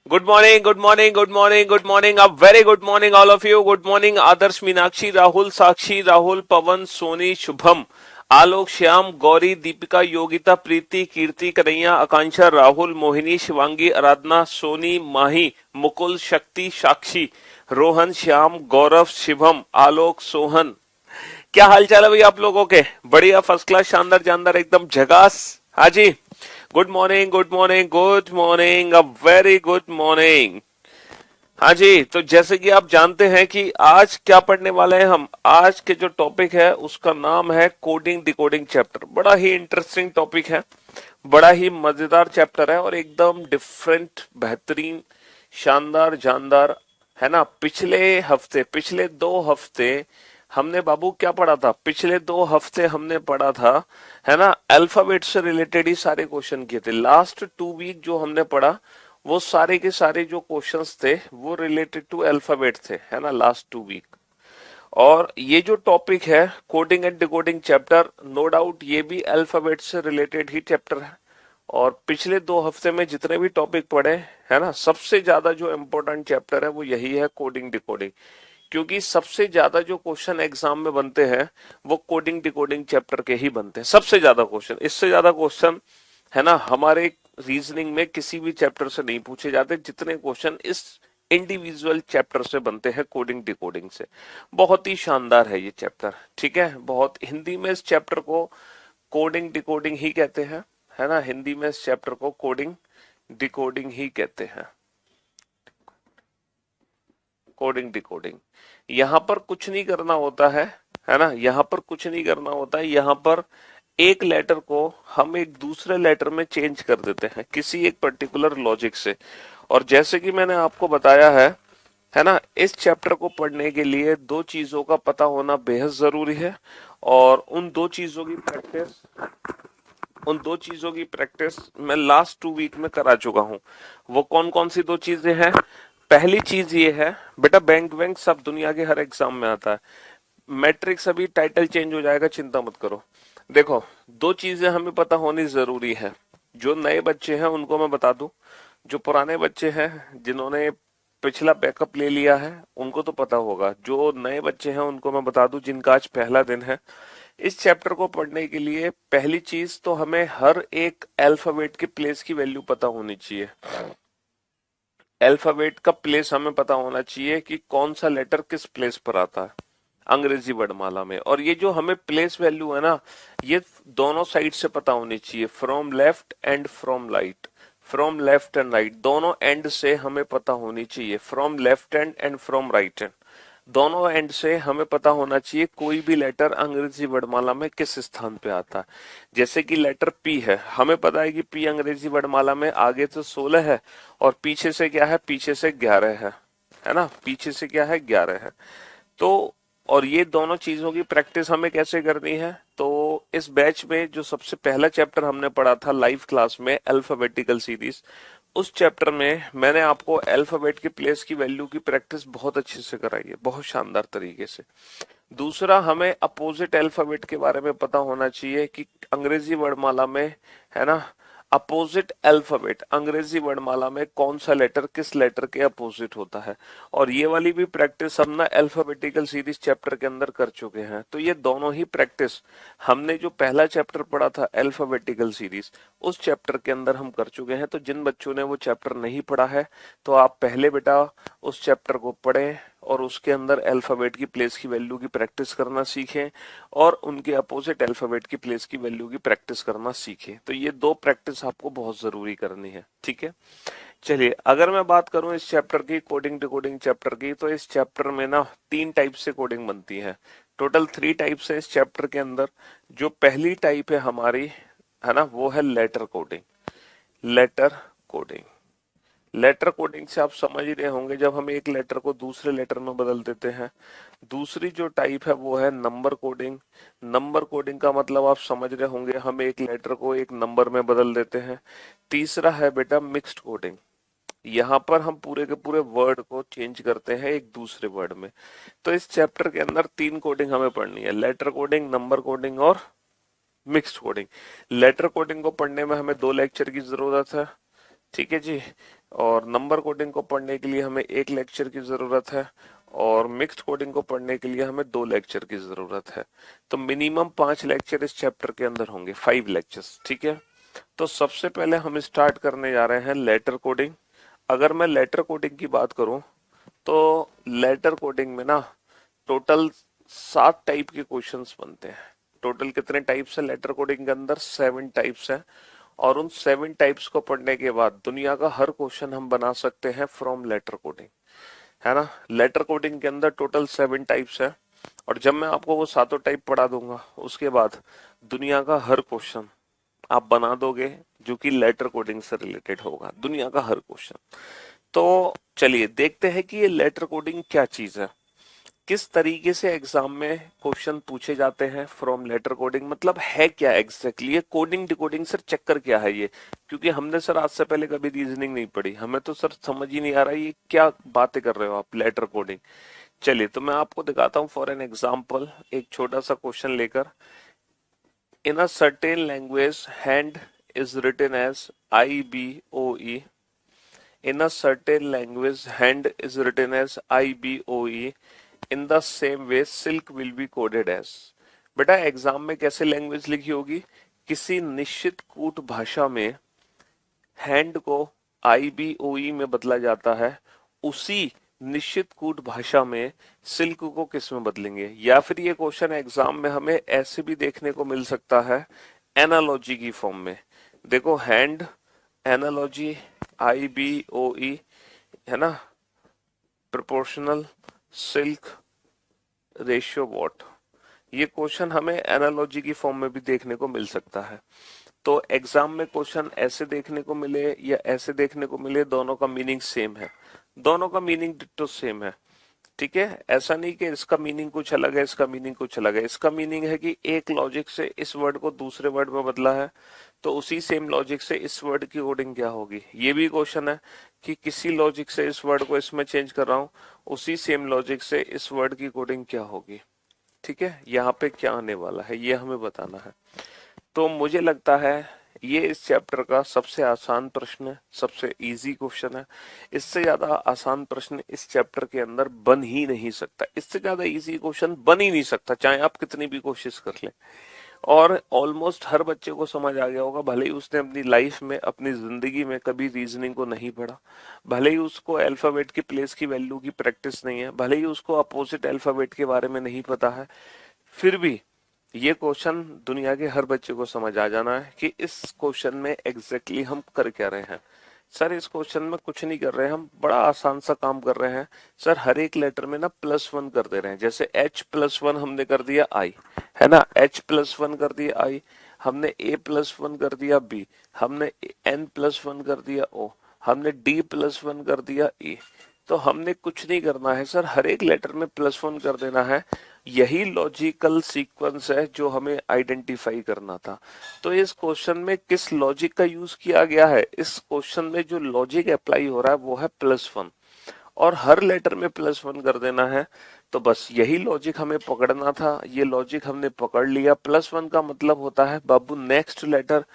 Good morning, good morning, good morning, good morning. A very good morning, all of you. Good morning, Adarsh, Meenakshi, Rahul, Sakshi, Rahul, Pavan, Soni, Shubham, आलोक, श्याम, गौरी, दीपिका, योगिता, प्रीति, कीर्ति, कन्हैया, आकांक्षा, राहुल, मोहिनी, शिवांगी, आराधना, सोनी, माही, मुकुल, शक्ति, साक्षी, रोहन, श्याम, गौरव, शिवम, आलोक, सोहन। क्या हाल चाल है भाई आप लोगों के? बढ़िया, फर्स्ट क्लास, शानदार जानदार, एकदम झकास। हाँ जी, good morning, good morning, good morning, a very good morning. हाँ जी, तो जैसे कि आप जानते हैं कि आज क्या पढ़ने वाले हैं हम। आज के जो टॉपिक है उसका नाम है कोडिंग डिकोडिंग चैप्टर। बड़ा ही इंटरेस्टिंग टॉपिक है, बड़ा ही मजेदार चैप्टर है और एकदम डिफरेंट, बेहतरीन, शानदार, जानदार है ना। पिछले 2 हफ्ते हमने बाबू क्या पढ़ा था? पिछले 2 हफ्ते हमने पढ़ा था, है ना, अल्फाबेट से रिलेटेड ही सारे क्वेश्चन किए थे। लास्ट 2 वीक जो हमने पढ़ा वो सारे के सारे जो क्वेश्चंस थे वो रिलेटेड टू अल्फाबेट थे, है ना, लास्ट 2 वीक। और ये जो टॉपिक है coding and decoding chapter, no doubt ये भी अल्फाबेट से रिलेटेड ही चैप्टर है। और पिछले 2 हफ्ते में जितने भी टॉपिक पढ़े, है ना, सबसे ज्यादा जो इम्पोर्टेंट चैप्टर है वो यही है कोडिंग डिकोडिंग। क्योंकि सबसे ज्यादा जो क्वेश्चन एग्जाम में बनते हैं वो कोडिंग डिकोडिंग चैप्टर के ही बनते हैं। सबसे ज्यादा क्वेश्चन, इससे ज्यादा क्वेश्चन, है ना, हमारे रीजनिंग में किसी भी चैप्टर से नहीं पूछे जाते जितने क्वेश्चन इस इंडिविजुअल चैप्टर से बनते हैं कोडिंग डिकोडिंग से। बहुत ही शानदार है ये चैप्टर, ठीक है। बहुत हिंदी में इस चैप्टर को कोडिंग डिकोडिंग ही कहते हैं, है ना। हिंदी में इस चैप्टर को कोडिंग डिकोडिंग ही कहते हैं। कोडिंग डिकोडिंग, यहां पर कुछ नहीं करना होता है ना। यहां पर कुछ नहीं करना होता है। यहां पर एक लेटर को हम एक दूसरे लेटर में चेंज कर देते हैं किसी एक पर्टिकुलर लॉजिक से। और जैसे कि मैंने आपको बताया है ना, इस चैप्टर को पढ़ने के लिए 2 चीजों का पता होना बेहद जरूरी है। और उन दो चीजों की प्रैक्टिस मैं लास्ट 2 वीक में करा चुका हूं। वो कौन कौन सी 2 चीजें हैं? पहली चीज ये है, बेटा बैंक बैंक सब दुनिया के हर एग्जाम में आता है। मैट्रिक्स अभी टाइटल चेंज हो जाएगा, चिंता मत करो। देखो, 2 चीजें हमें पता होनी जरूरी है। जो नए बच्चे हैं उनको मैं बता दूं, जो पुराने बच्चे हैं जिन्होंने पिछला बैकअप ले लिया है उनको तो पता होगा। जो नए बच्चे हैं उनको मैं बता दूं जिनका आज पहला दिन है। इस चैप्टर को पढ़ने के लिए पहली चीज तो हमें हर एक अल्फाबेट के प्लेस की वैल्यू पता होनी चाहिए। अल्फाबेट का प्लेस हमें पता होना चाहिए कि कौन सा लेटर किस प्लेस पर आता है अंग्रेजी वर्णमाला में। और ये जो हमें प्लेस वैल्यू है ना, ये दोनों साइड से पता होनी चाहिए, from left and from right. From left and right, दोनों एंड से हमें पता होनी चाहिए। From left hand and from right hand, दोनों एंड से हमें पता होना चाहिए कोई भी लेटर अंग्रेजी वर्णमाला में किस स्थान पे आता है। जैसे कि लेटर पी है, हमें पता है कि पी अंग्रेजी वर्णमाला में आगे तो 16 है और पीछे से क्या है? पीछे से 11 है ना। पीछे से क्या है? 11 है। तो और ये दोनों चीजों की प्रैक्टिस हमें कैसे करनी है? तो इस बैच में जो सबसे पहला चैप्टर हमने पढ़ा था लाइव क्लास में, अल्फाबेटिकल सीरीज, उस चैप्टर में मैंने आपको अल्फाबेट के प्लेस की वैल्यू की प्रैक्टिस बहुत अच्छे से कराई है, बहुत शानदार तरीके से। दूसरा, हमें अपोजिट अल्फाबेट के बारे में पता होना चाहिए कि अंग्रेजी वर्णमाला में, है ना, अपोजिट अल्फाबेट अंग्रेजी वर्णमाला में कौन सा लेटर किस लेटर के अपोजिट होता है। और ये वाली भी प्रैक्टिस हम ना अल्फाबेटिकल सीरीज चैप्टर के अंदर कर चुके हैं। तो ये दोनों ही प्रैक्टिस हमने जो पहला चैप्टर पढ़ा था अल्फाबेटिकल सीरीज, उस चैप्टर के अंदर हम कर चुके हैं। तो जिन बच्चों ने वो चैप्टर नहीं पढ़ा है तो आप पहले बेटा उस चैप्टर को पढ़ें और उसके अंदर अल्फाबेट की प्लेस की वैल्यू की प्रैक्टिस करना सीखें और उनके अपोजिट अल्फाबेट की प्लेस की वैल्यू की प्रैक्टिस करना सीखें। तो ये 2 प्रैक्टिस आपको बहुत जरूरी करनी है, ठीक है। चलिए, अगर मैं बात करूं इस चैप्टर की, कोडिंग डिकोडिंग चैप्टर की, तो इस चैप्टर में ना 3 टाइप से कोडिंग बनती है। टोटल 3 टाइप्स है इस चैप्टर के अंदर। जो पहली टाइप है हमारी, है ना, वो है letter coding. Letter coding, letter coding से आप समझ ही रहे होंगे, जब हम एक लेटर को दूसरे लेटर में बदल देते हैं। दूसरी जो टाइप है वो है नंबर कोडिंग। नंबर कोडिंग का मतलब आप समझ रहे होंगे, हम एक लेटर को एक नंबर में बदल देते हैं। तीसरा है बेटा मिक्स्ड कोडिंग। यहाँ पर हम पूरे के पूरे वर्ड को चेंज करते हैं एक दूसरे वर्ड में। तो इस चैप्टर के अंदर 3 कोडिंग हमें पढ़नी है, लेटर कोडिंग, नंबर कोडिंग और मिक्स्ड कोडिंग। लेटर कोडिंग को पढ़ने में हमें 2 लेक्चर की जरूरत है, ठीक है जी। और नंबर कोडिंग को पढ़ने के लिए हमें एक लेक्चर की जरूरत है और मिक्स्ड कोडिंग को पढ़ने के लिए हमें 2 लेक्चर की जरूरत है। तो मिनिमम 5 लेक्चर इस चैप्टर के अंदर होंगे, 5 लेक्चर्स, ठीक है। तो सबसे पहले हम स्टार्ट करने जा रहे हैं लेटर कोडिंग। अगर मैं लेटर कोडिंग की बात करूं तो लेटर कोडिंग में ना टोटल 7 टाइप के क्वेश्चंस बनते हैं। टोटल कितने टाइप्स है लेटर कोडिंग के अंदर? 7 टाइप्स है। और उन 7 टाइप्स को पढ़ने के बाद दुनिया का हर क्वेश्चन हम बना सकते हैं फ्रॉम लेटर कोडिंग, है ना। लेटर कोडिंग के अंदर टोटल 7 टाइप्स है। और जब मैं आपको वो सातों टाइप पढ़ा दूंगा उसके बाद दुनिया का हर क्वेश्चन आप बना दोगे जो कि लेटर कोडिंग से रिलेटेड होगा, दुनिया का हर क्वेश्चन। तो चलिए देखते हैं कि ये लेटर कोडिंग क्या चीज है, किस तरीके से एग्जाम में क्वेश्चन पूछे जाते हैं फ्रॉम लेटर कोडिंग, मतलब है क्या एग्जैक्टली ये कोडिंग डिकोडिंग सर, चक्कर क्या है ये। क्योंकि हमने सर आज से पहले कभी रीजनिंग नहीं पढ़ी, हमें तो सर समझ ही नहीं आ रहा ये क्या बातें कर रहे हो आप लेटर कोडिंग। चलिए तो मैं आपको दिखाता हूँ फॉर एन एग्जाम्पल, एक छोटा सा क्वेश्चन लेकर। In a certain language hand is written as IBOE। In a certain language, hand is written as IBOE. In the same way, silk will be coded as। बेटा exam में कैसे language लिखी होगी? किसी निश्चित कूट भाषा में हैंड को IBOE में बदला जाता है, उसी निश्चित कूट भाषा में सिल्क को किस में बदलेंगे? या फिर ये क्वेश्चन एग्जाम में हमें ऐसे भी देखने को मिल सकता है एनालॉजी की फॉर्म में। देखो हैंड, एनालॉजी, IBOE, है ना, प्रोपोर्शनल, सिल्क, रेशियो वॉट। ये क्वेश्चन हमें एनालॉजी की फॉर्म में भी देखने को मिल सकता है। तो एग्जाम में क्वेश्चन ऐसे देखने को मिले या ऐसे देखने को मिले, दोनों का मीनिंग सेम है, दोनों का मीनिंग डिट्टो सेम है, ठीक है। ऐसा नहीं कि इसका मीनिंग कुछ अलग है, इसका मीनिंग कुछ अलग है। इसका मीनिंग है कि एक लॉजिक से इस वर्ड को दूसरे वर्ड में बदला है, तो उसी सेम लॉजिक से इस वर्ड की कोडिंग क्या होगी। ये भी क्वेश्चन है कि किसी लॉजिक से इस वर्ड को इसमें चेंज कर रहा हूं, उसी सेम लॉजिक से इस वर्ड की कोडिंग क्या होगी, ठीक है। यहाँ पे क्या आने वाला है ये हमें बताना है। तो मुझे लगता है ये इस चैप्टर का सबसे आसान प्रश्न है, सबसे इजी क्वेश्चन है। इससे ज्यादा आसान प्रश्न इस चैप्टर के अंदर बन ही नहीं सकता, इससे ज्यादा इजी क्वेश्चन बन ही नहीं सकता, चाहे आप कितनी भी कोशिश कर लें। और ऑलमोस्ट हर बच्चे को समझ आ गया होगा, भले ही उसने अपनी लाइफ में, अपनी जिंदगी में कभी रीजनिंग को नहीं पढ़ा, भले ही उसको अल्फाबेट की प्लेस की वैल्यू की प्रैक्टिस नहीं है, भले ही उसको अपोजिट अल्फाबेट के बारे में नहीं पता है, फिर भी ये क्वेश्चन दुनिया के हर बच्चे को समझ आ जाना है कि इस क्वेश्चन में एग्जैक्टली हम कर क्या रहे हैं। सर इस क्वेश्चन में कुछ नहीं कर रहे हैं हम, बड़ा आसान सा काम कर रहे हैं सर। हर एक लेटर में ना +1 कर दे रहे हैं, जैसे H+1 हमने कर दिया I, है ना, H+1 कर दिया I, हमने A+1 कर दिया B, हमने N+1 कर दिया O, हमने D+1 कर दिया E। तो हमने कुछ नहीं करना है सर, हर एक लेटर में +1 कर देना है। यही लॉजिकल सीक्वेंस है जो हमें आइडेंटिफाई करना था। तो इस क्वेश्चन में किस लॉजिक का यूज किया गया है? इस क्वेश्चन में जो लॉजिक अप्लाई हो रहा है वो है +1, और हर लेटर में +1 कर देना है। तो बस यही लॉजिक हमें पकड़ना था, ये लॉजिक हमने पकड़ लिया। +1 का मतलब होता है बाबू नेक्स्ट लेटर,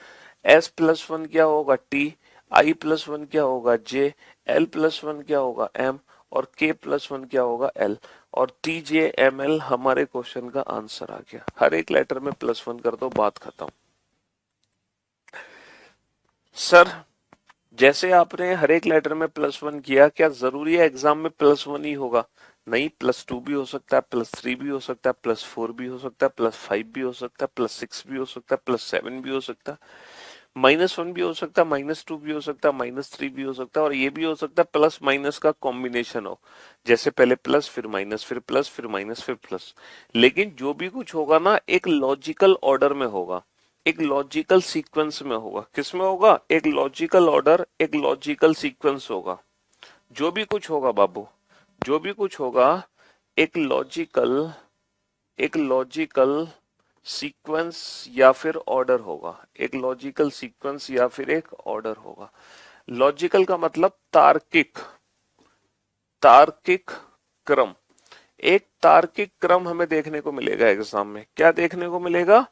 S+1 क्या होगा T, I+1 क्या होगा J, L+1 क्या होगा M, और K+1 क्या होगा L। और TJML हमारे क्वेश्चन का आंसर आ गया। हर एक लेटर में +1 कर दो, बात खत्म। सर जैसे आपने हर एक लेटर में +1 किया, क्या जरूरी है एग्जाम में +1 ही होगा? नहीं, +2 भी हो सकता है, +3 भी हो सकता है, +4 भी हो सकता है, +5 भी हो सकता है, +6 भी हो सकता है, +7 भी हो सकता है, -1 भी हो सकता है, -2 भी हो सकता है, -3 भी हो सकता है, और ये भी हो सकता है प्लस माइनस का कॉम्बिनेशन हो, जैसे पहले प्लस फिर माइनस फिर प्लस फिर माइनस फिर प्लस। लेकिन जो भी कुछ होगा ना एक लॉजिकल ऑर्डर में होगा, एक लॉजिकल सीक्वेंस में होगा। किसमें होगा? एक लॉजिकल ऑर्डर, एक लॉजिकल सीक्वेंस होगा। जो भी कुछ होगा बाबू, जो भी कुछ होगा एक लॉजिकल सीक्वेंस या फिर ऑर्डर होगा, एक लॉजिकल सीक्वेंस या फिर एक ऑर्डर होगा। लॉजिकल का मतलब तार्किक, तार्किक क्रम। एक तार्किक क्रम हमें देखने को मिलेगा एग्जाम में। क्या देखने को मिलेगा?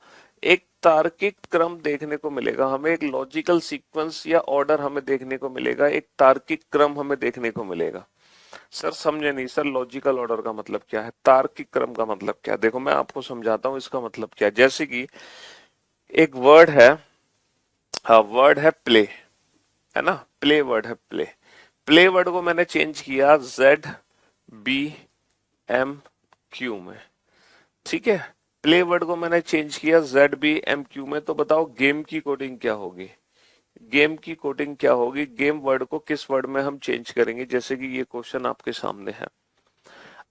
एक तार्किक क्रम देखने को मिलेगा हमें, एक लॉजिकल सीक्वेंस या ऑर्डर हमें देखने को मिलेगा, एक तार्किक क्रम हमें देखने को मिलेगा। सर समझे नहीं सर, लॉजिकल ऑर्डर का मतलब क्या है, तार्किक क्रम का मतलब क्या है? देखो मैं आपको समझाता हूँ इसका मतलब क्या है। जैसे कि एक वर्ड है प्ले, है ना, प्ले वर्ड है प्ले। प्ले वर्ड को मैंने चेंज किया ZBMQ में, ठीक है। प्ले वर्ड को मैंने चेंज किया ZBMQ में, तो बताओ गेम की कोडिंग क्या होगी? गेम की कोडिंग क्या होगी? गेम वर्ड को किस वर्ड में हम चेंज करेंगे? जैसे कि ये क्वेश्चन आपके सामने है।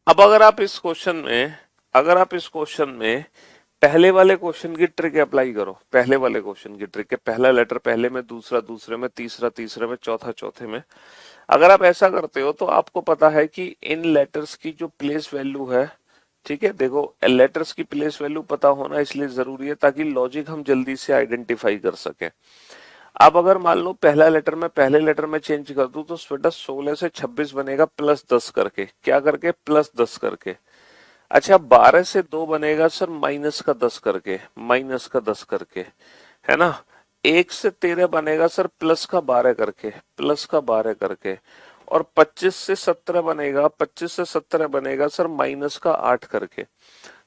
अब अगर आप इस क्वेश्चन में पहले वाले क्वेश्चन की ट्रिक अप्लाई करो, पहले वाले क्वेश्चन की ट्रिक है, पहला लेटर पहले में, दूसरा दूसरे में, तीसरा तीसरे में, चौथा चौथे में। अगर आप ऐसा करते हो तो आपको पता है कि इन लेटर्स की जो प्लेस वैल्यू है, ठीक है, देखो लेटर्स की प्लेस वैल्यू पता होना इसलिए जरूरी है ताकि लॉजिक हम जल्दी से आइडेंटिफाई कर सकें। अब अगर मान लो पहला लेटर में पहले लेटर में चेंज कर दूं तो बेटा 16 से 26 बनेगा प्लस 10 करके, क्या करके? प्लस 10 करके। अच्छा 12 से 2 बनेगा सर माइनस का 10 करके, माइनस का 10 करके, है ना। 1 से 13 बनेगा सर प्लस का 12 करके, प्लस का 12 करके। और 25 से 17 बनेगा, 25 से 17 बनेगा सर माइनस का 8 करके।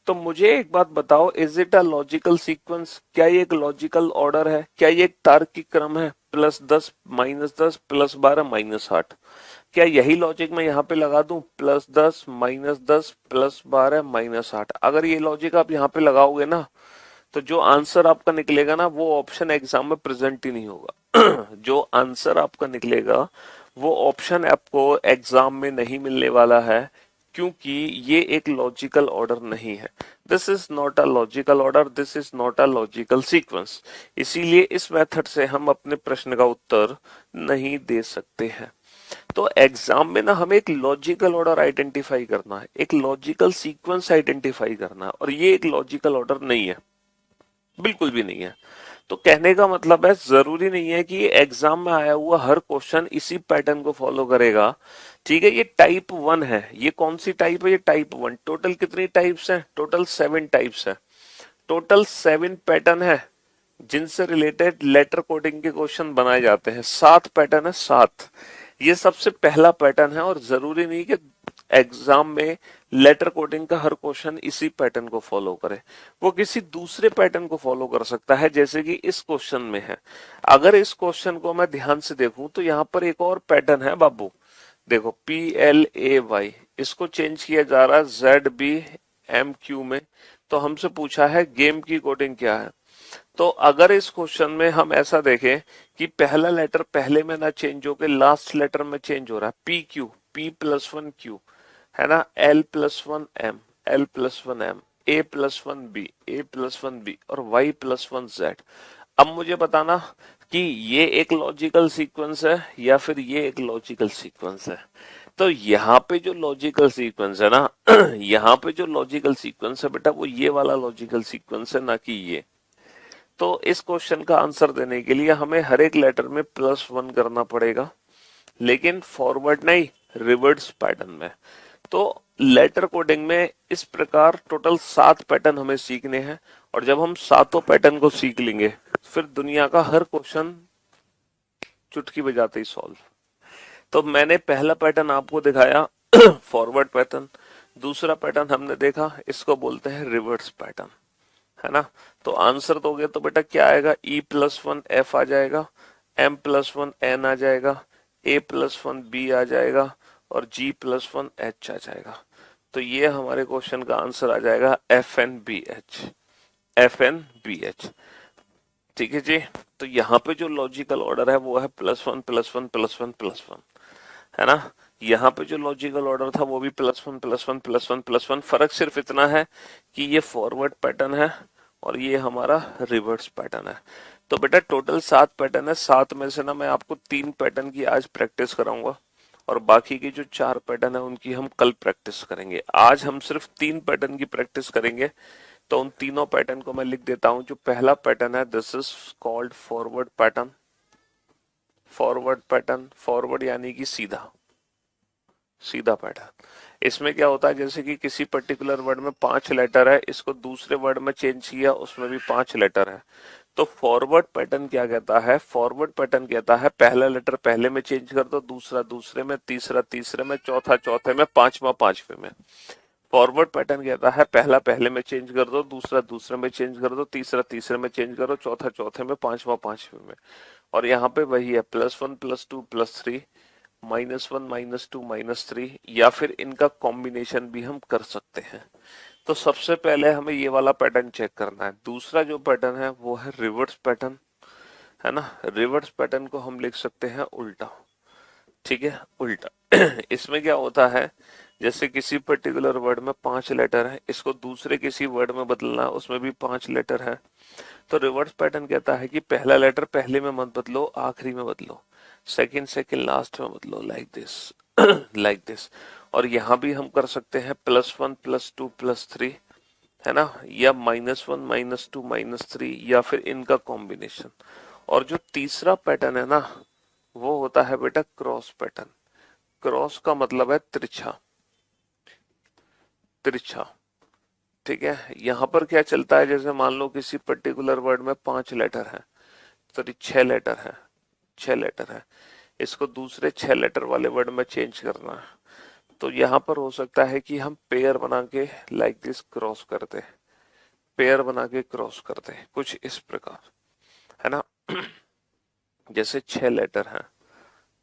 तो मुझे एक बात बताओ, is it a logical sequence? क्या ये एक लॉजिकल ऑर्डर है? क्या ये एक तार्किक क्रम है? Plus 10 minus 10 plus 12 minus 8। क्या यही लॉजिक मैं यहाँ पे लगा दूं? Plus 10 minus 10 plus 12 minus 8। अगर ये लॉजिक आप यहाँ पे लगाओगे ना, तो जो आंसर आपका निकलेगा ना वो ऑप्शन एग्जाम में प्रेजेंट ही नहीं होगा। जो आंसर आपका निकलेगा वो ऑप्शन आपको एग्जाम में नहीं मिलने वाला है, क्योंकि ये एक लॉजिकल ऑर्डर नहीं है। This is not a logical order, this is not a logical sequence. इसीलिए इस मेथड से हम अपने प्रश्न का उत्तर नहीं दे सकते हैं। तो एग्जाम में ना हमें एक लॉजिकल ऑर्डर आइडेंटिफाई करना है, एक लॉजिकल सीक्वेंस आइडेंटिफाई करना है, और ये एक लॉजिकल ऑर्डर नहीं है, बिल्कुल भी नहीं है। तो कहने का मतलब है जरूरी नहीं है कि एग्जाम में आया हुआ हर क्वेश्चन इसी पैटर्न को फॉलो करेगा, ठीक है। ये टाइप 1 है, ये कौन सी टाइप है? ये टाइप 1। टोटल कितनी टाइप्स हैं? टोटल 7 टाइप्स है, टोटल 7 पैटर्न है जिनसे रिलेटेड लेटर कोडिंग के क्वेश्चन बनाए जाते हैं। 7 पैटर्न है, 7। ये सबसे पहला पैटर्न है, और जरूरी नहीं कि एग्जाम में लेटर कोडिंग का हर क्वेश्चन इसी पैटर्न को फॉलो करे, वो किसी दूसरे पैटर्न को फॉलो कर सकता है, जैसे कि इस क्वेश्चन में है। अगर इस क्वेश्चन को मैं ध्यान से देखूं तो यहाँ पर एक और पैटर्न है बाबू, देखो PLAY, इसको चेंज किया जा रहा है ZBMQ में। तो हमसे पूछा है गेम की कोडिंग क्या है। तो अगर इस क्वेश्चन में हम ऐसा देखें कि पहला लेटर पहले में ना चेंज होकर लास्ट लेटर में चेंज हो रहा है, PQ, P+1Q, है ना, L+1M, L+1M, A+1B, A+1B और Y+1Z। अब मुझे बताना कि ये एक लॉजिकल सीक्वेंस है या फिर ये एक लॉजिकल सीक्वेंस है। तो यहाँ पे जो लॉजिकल सीक्वेंस है ना, यहाँ पे जो लॉजिकल सीक्वेंस है बेटा वो ये वाला लॉजिकल सीक्वेंस है, ना कि ये। तो इस क्वेश्चन का आंसर देने के लिए हमें हर एक लेटर में +1 करना पड़ेगा, लेकिन फॉरवर्ड नहीं, रिवर्स पैटर्न में। तो लेटर कोडिंग में इस प्रकार टोटल 7 पैटर्न हमें सीखने हैं, और जब हम सातों पैटर्न को सीख लेंगे फिर दुनिया का हर क्वेश्चन चुटकी बजाते ही सॉल्व। तो मैंने पहला पैटर्न आपको दिखाया, फॉरवर्ड पैटर्न। दूसरा पैटर्न हमने देखा, इसको बोलते हैं रिवर्स पैटर्न, है ना। तो आंसर दोगे तो बेटा क्या आएगा? E+1F आ जाएगा, M+1N आ जाएगा, A+1B आ जाएगा और G+1H आ जाएगा। तो ये हमारे क्वेश्चन का आंसर आ जाएगा FNBH, FNBH, ठीक है जी। तो यहाँ पे जो लॉजिकल ऑर्डर है वो है +1 +1 +1 +1, है ना। यहाँ पे जो लॉजिकल ऑर्डर था वो भी +1 +1 +1 +1। फर्क सिर्फ इतना है कि ये फॉरवर्ड पैटर्न है और ये हमारा रिवर्स पैटर्न है। तो बेटा टोटल 7 पैटर्न है, 7 में से ना मैं आपको 3 पैटर्न की आज प्रैक्टिस कराऊंगा, और बाकी की जो 4 पैटर्न है उनकी हम कल प्रैक्टिस करेंगे। आज हम सिर्फ 3 पैटर्न की प्रैक्टिस करेंगे। तो उन तीनों पैटर्न को मैं लिख देता हूं। जो पहला पैटर्न है, this is called forward pattern. Forward pattern, forward यानी कि सीधा, सीधा पैटर्न। इसमें क्या होता है, जैसे कि किसी पर्टिकुलर वर्ड में 5 लेटर है, इसको दूसरे वर्ड में चेंज किया, उसमें भी 5 लेटर है। तो फॉरवर्ड पैटर्न क्या कहता है, फॉरवर्ड पैटर्न कहता है पहला लेटर पहले में चेंज कर दो, दूसरा दूसरे में, तीसरा तीसरे में, चौथा चौथे में, पांचवा पांचवे में। फॉरवर्ड पैटर्न कहता है पहला पहले में चेंज कर दो, दूसरा दूसरे में चेंज कर दो, तीसरा तीसरे में चेंज करो, चौथा चौथे में, पांचवा पांचवे में। और यहाँ पे वही है, +1 +2 +3, -1 -2 -3, या फिर इनका कॉम्बिनेशन भी हम कर सकते हैं। तो सबसे पहले हमें ये वाला पैटर्न चेक करना है। दूसरा जो पैटर्न है वो है रिवर्स पैटर्न, है ना। रिवर्स पैटर्न को हम लिख सकते हैं उल्टा, ठीक है, उल्टा। इसमें क्या होता है, जैसे किसी पर्टिकुलर वर्ड में 5 लेटर है, इसको दूसरे किसी वर्ड में बदलना, उसमें भी 5 लेटर है। तो रिवर्स पैटर्न कहता है कि पहला लेटर पहले में मत बदलो, आखिरी में बदलो, सेकंड सेकंड लास्ट में बदलो, लाइक दिस, लाइक दिस। और यहाँ भी हम कर सकते हैं +1 +2 +3, है ना, या -1 -2 -3, या फिर इनका कॉम्बिनेशन। और जो तीसरा पैटर्न है ना, वो होता है बेटा क्रॉस पैटर्न। क्रॉस का मतलब है तिरछा, तिरछा, ठीक है। यहाँ पर क्या चलता है, जैसे मान लो किसी पर्टिकुलर वर्ड में 5 लेटर है, सॉरी 6 लेटर है, 6 लेटर है, इसको दूसरे 6 लेटर वाले वर्ड में चेंज करना है। तो यहाँ पर हो सकता है कि हम पेयर बना के लाइक दिस क्रॉस करते, पेयर बना के क्रॉस करते, कुछ इस प्रकार, है ना। जैसे 6 लेटर है,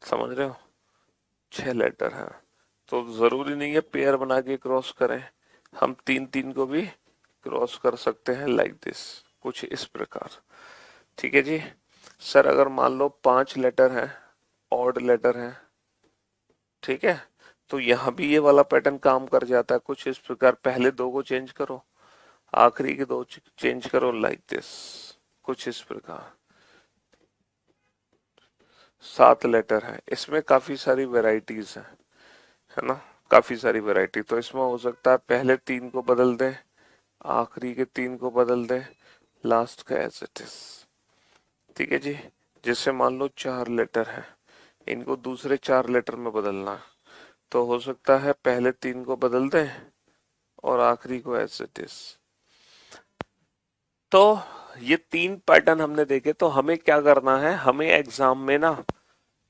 समझ रहे हो, 6 लेटर है, तो जरूरी नहीं है पेयर बना के क्रॉस करें, हम तीन तीन को भी क्रॉस कर सकते हैं, लाइक दिस, कुछ इस प्रकार, ठीक है जी। सर अगर मान लो 5 लेटर है, ऑड लेटर है, ठीक है, तो यहाँ भी ये वाला पैटर्न काम कर जाता है, कुछ इस प्रकार, पहले दो को चेंज करो, आखिरी के दो चेंज करो, लाइक दिस, कुछ इस प्रकार। 7 लेटर है, इसमें काफी सारी वेराइटीज है ना, काफी सारी वैरायटी। तो इसमें हो सकता है पहले 3 को बदल दें, आखिरी के 3 को बदल दें, लास्ट का एज इट इज, ठीक है जी। जैसे मान लो 4 लेटर है, इनको दूसरे 4 लेटर में बदलना, तो हो सकता है पहले 3 को बदल दें और आखिरी को एज इट इज। तो ये 3 पैटर्न हमने देखे। तो हमें क्या करना है, हमें एग्जाम में ना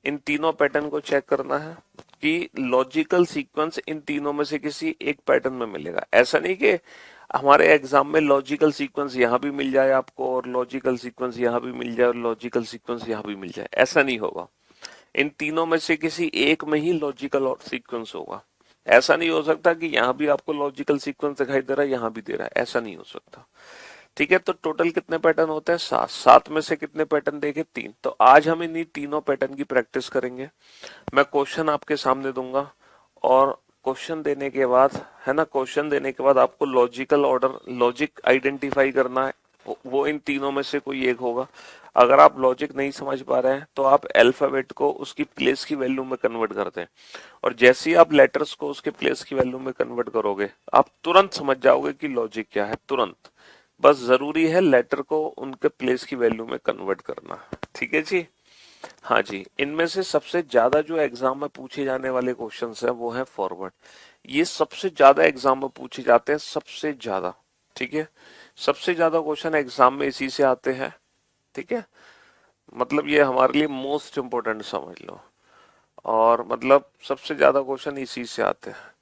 इन तीनों पैटर्न को चेक करना है कि लॉजिकल सीक्वेंस इन तीनों में से किसी एक पैटर्न में मिलेगा। ऐसा नहीं कि हमारे एग्जाम में लॉजिकल सीक्वेंस यहाँ भी मिल जाए आपको, और लॉजिकल सीक्वेंस यहाँ भी मिल जाए, और लॉजिकल सीक्वेंस यहाँ भी मिल जाए, ऐसा नहीं होगा। इन तीनों में से किसी एक में ही लॉजिकल और सीक्वेंस होगा। ऐसा नहीं हो सकता कि यहाँ भी आपको लॉजिकल सीक्वेंस दिखाई दे रहा है, यहाँ भी दे रहा है, ऐसा नहीं हो सकता, ठीक है। तो टोटल कितने पैटर्न होते हैं, 7। 7 में से कितने पैटर्न देखे, 3। तो आज हम इन्हीं तीनों पैटर्न की प्रैक्टिस करेंगे। मैं क्वेश्चन आपके सामने दूंगा, और क्वेश्चन देने के बाद, है ना, क्वेश्चन देने के बाद आपको लॉजिकल ऑर्डर, लॉजिक आइडेंटिफाई करना है, वो इन तीनों में से कोई एक होगा। अगर आप लॉजिक नहीं समझ पा रहे हैं तो आप अल्फाबेट को उसकी प्लेस की वैल्यू में कन्वर्ट कर दें, और जैसे ही आप लेटर्स को उसके प्लेस की वैल्यू में कन्वर्ट करोगे, आप तुरंत समझ जाओगे कि लॉजिक क्या है, तुरंत। बस जरूरी है लेटर को उनके प्लेस की वैल्यू में कन्वर्ट करना, ठीक है जी। हाँ जी, इनमें से सबसे ज्यादा जो एग्जाम में पूछे जाने वाले क्वेश्चंस हैं वो है फॉरवर्ड। ये सबसे ज्यादा एग्जाम में पूछे जाते हैं, सबसे ज्यादा, ठीक है। सबसे ज्यादा क्वेश्चन एग्जाम में इसी से आते हैं, ठीक है। मतलब ये हमारे लिए मोस्ट इम्पोर्टेंट समझ लो, और मतलब सबसे ज्यादा क्वेश्चन इसी से आते हैं।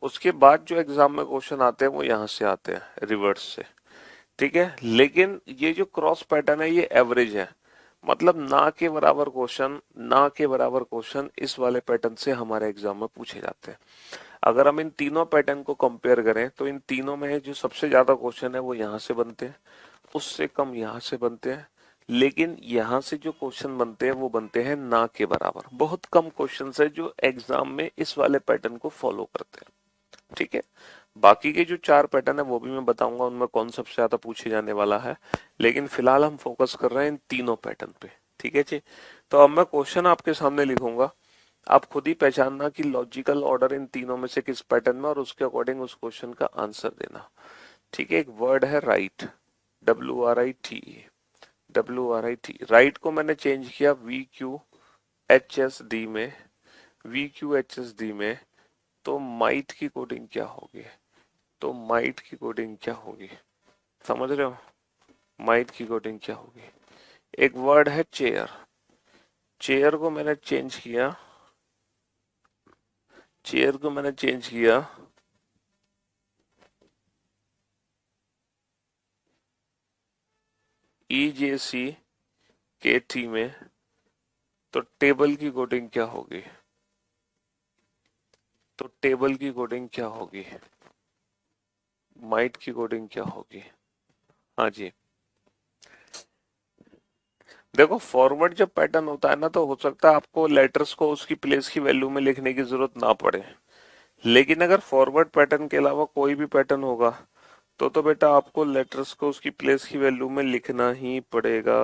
उसके बाद जो एग्जाम में क्वेश्चन आते हैं वो यहाँ से आते हैं, रिवर्स से, ठीक है। लेकिन ये जो क्रॉस पैटर्न है ये एवरेज है, मतलब ना के बराबर क्वेश्चन, ना के बराबर क्वेश्चन इस वाले पैटर्न से हमारे एग्जाम में पूछे जाते हैं। अगर हम इन तीनों पैटर्न को कंपेयर करें तो इन तीनों में जो सबसे ज्यादा क्वेश्चन है वो यहाँ से बनते हैं, उससे कम यहाँ से बनते हैं, लेकिन यहाँ से जो क्वेश्चन बनते हैं वो बनते हैं ना के बराबर। बहुत कम क्वेश्चन है जो एग्जाम में इस वाले पैटर्न को फॉलो करते हैं, ठीक है। बाकी के जो 4 पैटर्न है वो भी मैं बताऊंगा उनमें कौन सबसे ज्यादा पूछे जाने वाला है, लेकिन फिलहाल हम फोकस कर रहे हैं इन तीनों पैटर्न पे, ठीक है जी। तो अब मैं क्वेश्चन आपके सामने लिखूंगा, आप खुद ही पहचानना कि लॉजिकल ऑर्डर इन तीनों में से किस पैटर्न में, और उसके अकॉर्डिंग उस क्वेश्चन का आंसर देना, ठीक है। एक वर्ड है राइट, WRIT, WRIT, राइट को मैंने चेंज किया VQHSD में, VQHSD में तो माइट की कोडिंग क्या होगी? तो माइट की कोडिंग क्या होगी? समझ रहे हो? माइट की कोडिंग क्या होगी? एक वर्ड है चेयर। चेयर को मैंने चेंज किया, चेयर को मैंने चेंज किया EJCKT में, तो टेबल की कोडिंग क्या होगी? तो टेबल की कोडिंग क्या होगी? माइट की कोडिंग क्या होगी? हाँ जी। देखो फॉरवर्ड जब पैटर्न होता है ना, तो हो सकता है आपको लेटर्स को उसकी प्लेस की वैल्यू में लिखने की जरूरत ना पड़े, लेकिन अगर फॉरवर्ड पैटर्न के अलावा कोई भी पैटर्न होगा तो बेटा आपको लेटर्स को उसकी प्लेस की वैल्यू में लिखना ही पड़ेगा।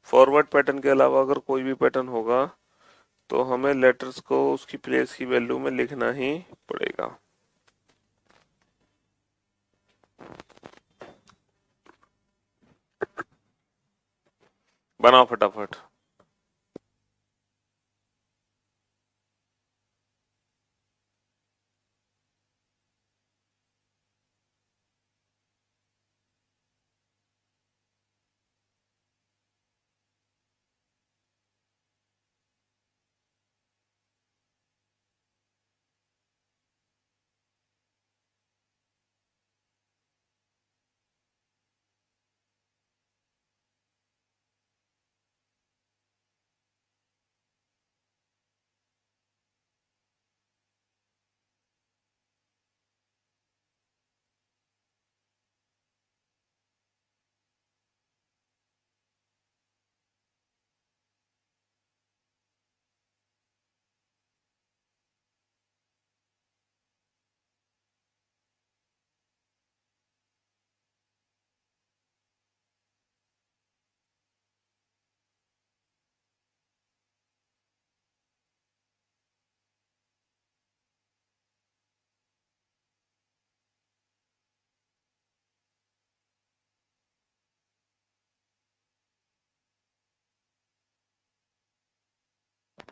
फॉरवर्ड पैटर्न के अलावा अगर कोई भी पैटर्न होगा तो हमें लेटर्स को उसकी प्लेस की वैल्यू में लिखना ही पड़ेगा। बनाओ फटाफट।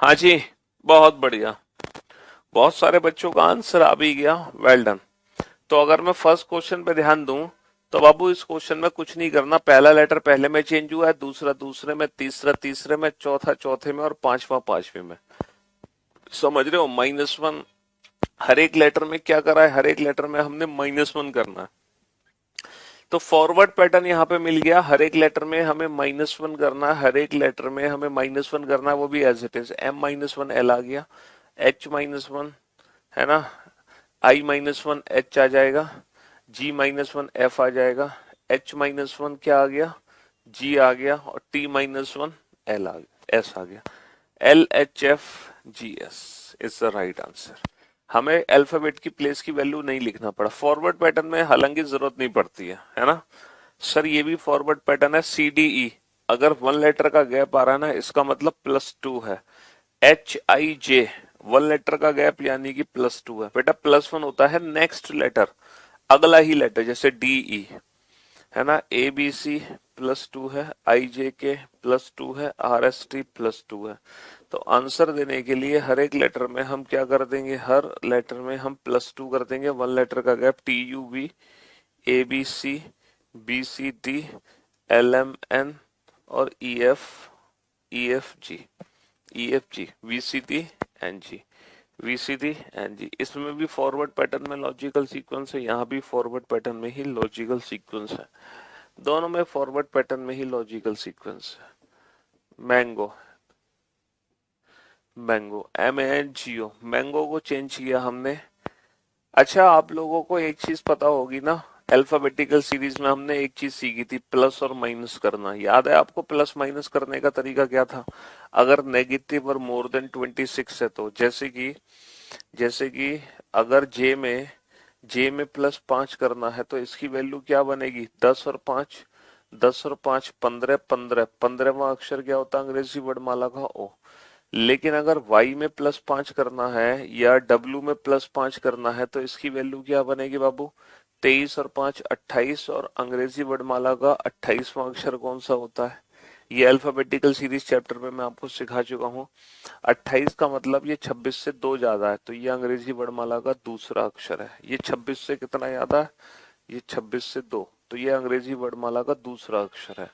हाँ जी, बहुत बढ़िया। बहुत सारे बच्चों का आंसर आ भी गया, वेल डन। तो अगर मैं फर्स्ट क्वेश्चन पे ध्यान दूं, तो बाबू इस क्वेश्चन में कुछ नहीं करना। पहला लेटर पहले में चेंज हुआ है, दूसरा दूसरे में, तीसरा तीसरे में, चौथा चौथे में और पांचवा पांचवे में। समझ रहे हो? -1 हर एक लेटर में क्या करा है? हर एक लेटर में हमने -1 करना है। तो फॉरवर्ड पैटर्न यहाँ पे मिल गया, हर एक लेटर में हमें -1 करना है, हर एक लेटर में हमें -1 करना है, वो भी as it is. M-1 L आ गया, H-1 है ना, I-1 H आ जाएगा, G-1 F आ जाएगा, H-1 क्या आ गया? G आ गया, और T-1 L आ गया, S आ गया। LHFGS is the right answer. हमें अल्फाबेट की प्लेस की वैल्यू नहीं लिखना पड़ा। फॉरवर्ड पैटर्न में हालांकि जरूरत नहीं पड़ती है ना? सर ये भी फॉरवर्ड पैटर्न है, CDE। अगर 1 लेटर का गैप आ रहा है ना, इसका मतलब +2 है। HIJ 1 लेटर का गैप यानी कि +2 है। बेटा +1 होता है नेक्स्ट लेटर, अगला ही लेटर, जैसे DE है ना, ABC +2 है, IJK +2 है, RST +2 है। तो आंसर देने के लिए हर एक लेटर में हम क्या कर देंगे? हर लेटर में हम +2 कर देंगे। 1 लेटर का gap, TUV, ABC, BCD, LMN और EFG, VCD, NG, VCD, NG। इसमें भी फॉरवर्ड पैटर्न में लॉजिकल सीक्वेंस है, यहाँ भी फॉरवर्ड पैटर्न में ही लॉजिकल सीक्वेंस है। दोनों में फॉरवर्ड पैटर्न में ही लॉजिकल सीक्वेंस है। मैंगो, मैंगो MANGO, मैंगो को चेंज किया हमने। अच्छा आप लोगों को एक चीज पता होगी ना, अल्फाबेटिकल सीरीज में हमने एक चीज सीखी थी, प्लस और माइनस करना। याद है आपको प्लस माइनस करने का तरीका क्या था? अगर नेगेटिव और मोर देन 26 है तो, जैसे कि अगर जे में +5 करना है तो इसकी वैल्यू क्या बनेगी? 10 और 5, 10 और 5 15, 15, 15वां अक्षर क्या होता है अंग्रेजी वर्णमाला का? ओ। लेकिन अगर y में +5 करना है या w में +5 करना है तो इसकी वैल्यू क्या बनेगी बाबू? 23 और 5 28, और अंग्रेजी वर्णमाला का 28वां अक्षर कौन सा होता है? ये अल्फाबेटिकल सीरीज चैप्टर में मैं आपको सिखा चुका हूँ। 28 का मतलब ये 26 से 2 ज्यादा है, तो ये अंग्रेजी वर्णमाला का दूसरा अक्षर है। ये 26 से कितना ज्यादा है? ये 26 से 2, तो ये अंग्रेजी वर्णमाला का दूसरा अक्षर है।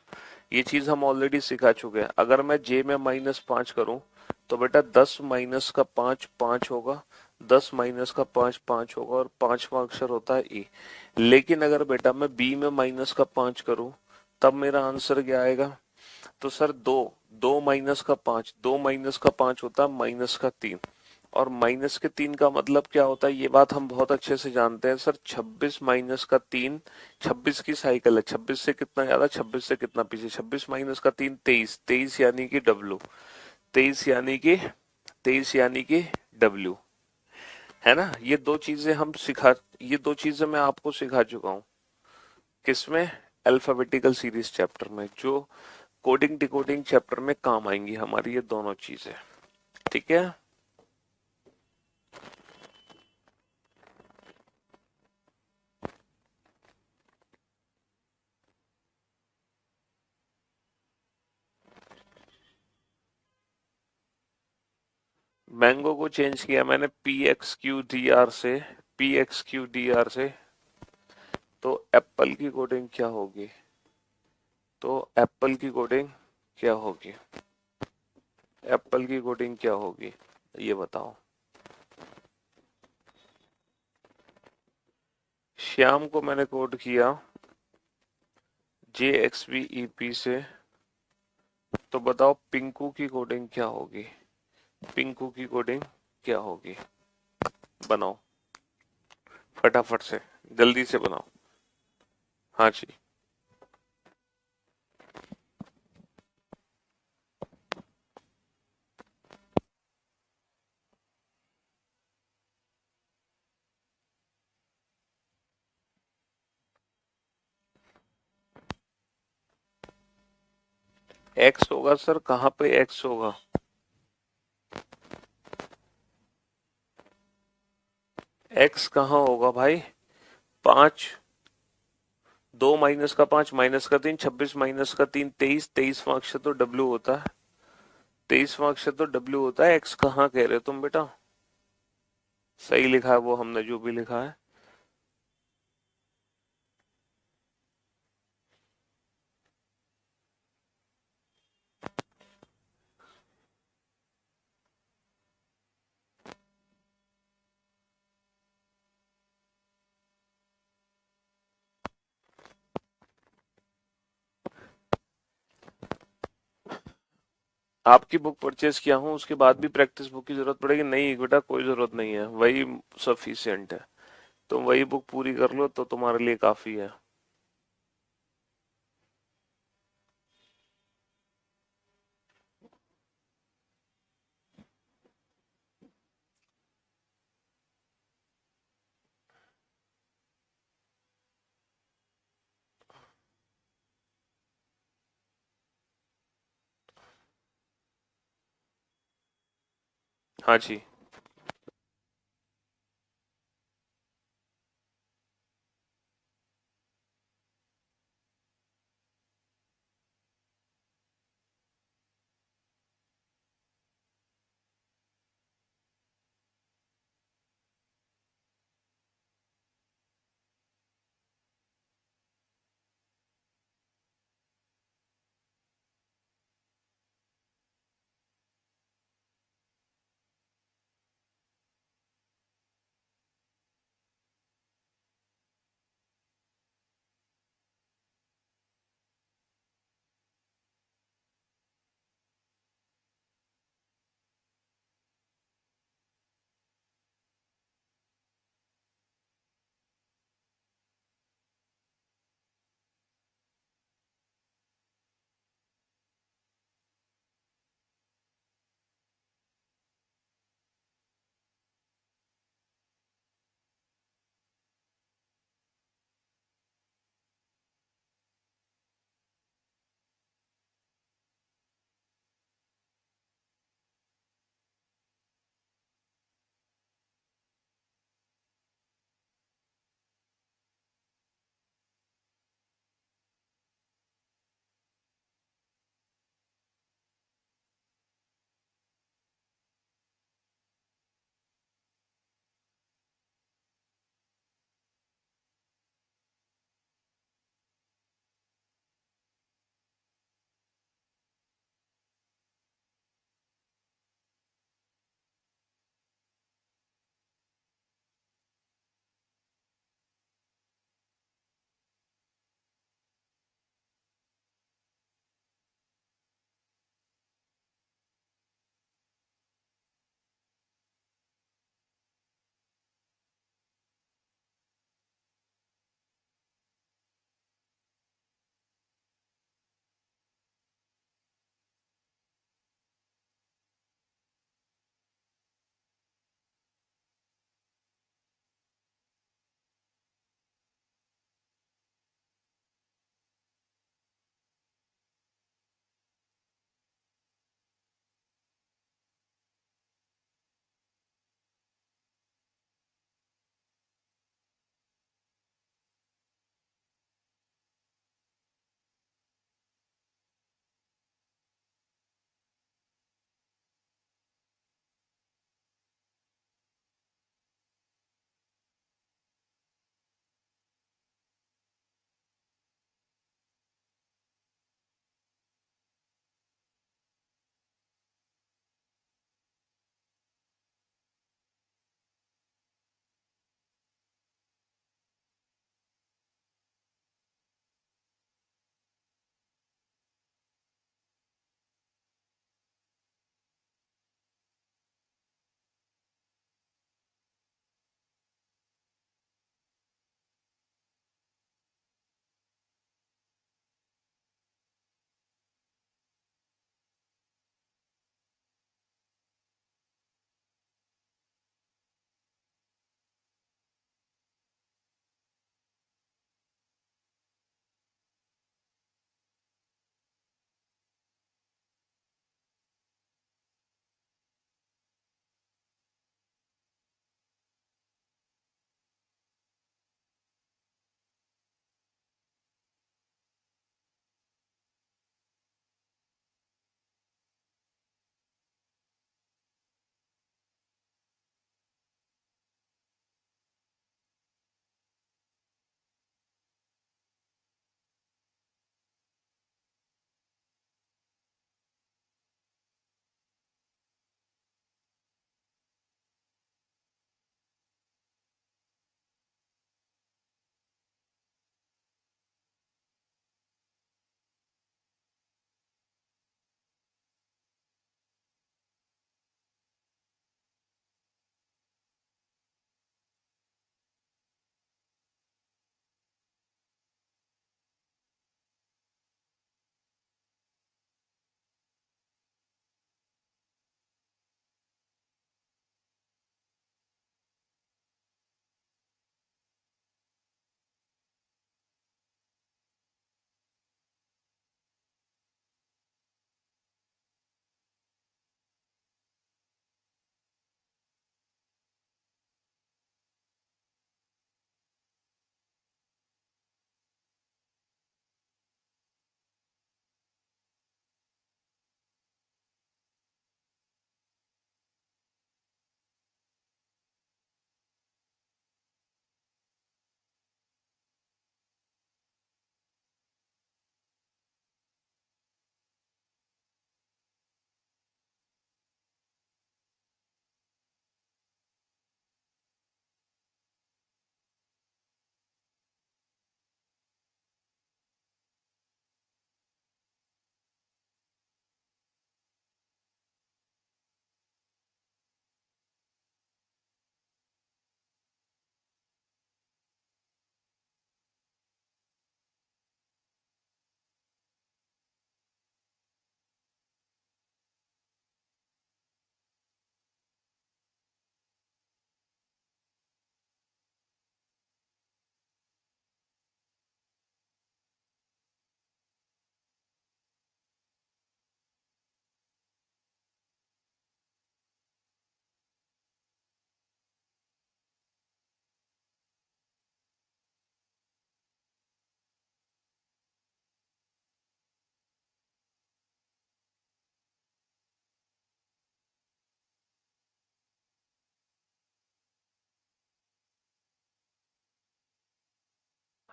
ये चीज हम ऑलरेडी सिखा चुके हैं। अगर मैं जे में -5 करूं तो बेटा 10 माइनस का 5 5 होगा, 10 माइनस का 5 5 होगा, और पांचवा अक्षर होता है ई। लेकिन अगर बेटा मैं बी में -5 करूं तब मेरा आंसर क्या आएगा? तो सर दो, 2 माइनस का 5, 2 माइनस का 5 होता है -3, और -3 का मतलब क्या होता है ये बात हम बहुत अच्छे से जानते हैं सर। 26 - 3, 26 की साइकिल है, 26 से कितना ज्यादा, 26 से कितना पीछे, 26 - 3 23, 23 यानी कि डब्लू, 23 यानी कि 23 यानी कि डब्ल्यू, है ना। ये दो चीजें मैं आपको सिखा चुका हूँ। किसमें? अल्फाबेटिकल सीरीज चैप्टर में, जो कोडिंग डिकोडिंग चैप्टर में काम आएंगी हमारी ये दोनों चीजें। ठीक है। मैंगो को चेंज किया मैंने PXQDR से, PXQDR से, तो एप्पल की कोडिंग क्या होगी? तो एप्पल की कोडिंग क्या होगी? एप्पल की कोडिंग क्या होगी ये बताओ। श्याम को मैंने कोड किया JXVEP से, तो बताओ पिंकू की कोडिंग क्या होगी? पिंकू की कोडिंग क्या होगी? बनाओ फटाफट से, जल्दी से बनाओ। हाँ जी। एक्स होगा सर, कहाँ पे एक्स होगा? एक्स कहाँ होगा भाई? 5, 2 माइनस का 5 -3, 26 -3 23, 23वां अक्षर तो डब्ल्यू होता है, 23वां अक्षर तो डब्ल्यू होता है। एक्स कहाँ कह रहे हो तुम बेटा? सही लिखा है वो हमने जो भी लिखा है। आपकी बुक परचेज किया हूँ उसके बाद भी प्रैक्टिस बुक की जरूरत पड़ेगी? नहीं बेटा, कोई जरूरत नहीं है, वही सफिशियंट है। तुम वही बुक पूरी कर लो तो तुम्हारे लिए काफी है। हाँ जी।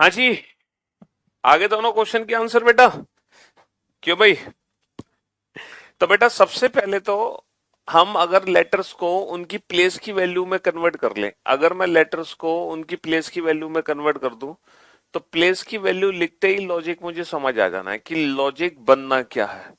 हाँ जी, आगे दोनों क्वेश्चन के आंसर बेटा। क्यों भाई? तो बेटा सबसे पहले तो हम अगर लेटर्स को उनकी प्लेस की वैल्यू में कन्वर्ट कर लें, अगर मैं लेटर्स को उनकी प्लेस की वैल्यू में कन्वर्ट कर दूं, तो प्लेस की वैल्यू लिखते ही लॉजिक मुझे समझ आ जाना है कि लॉजिक बनना क्या है।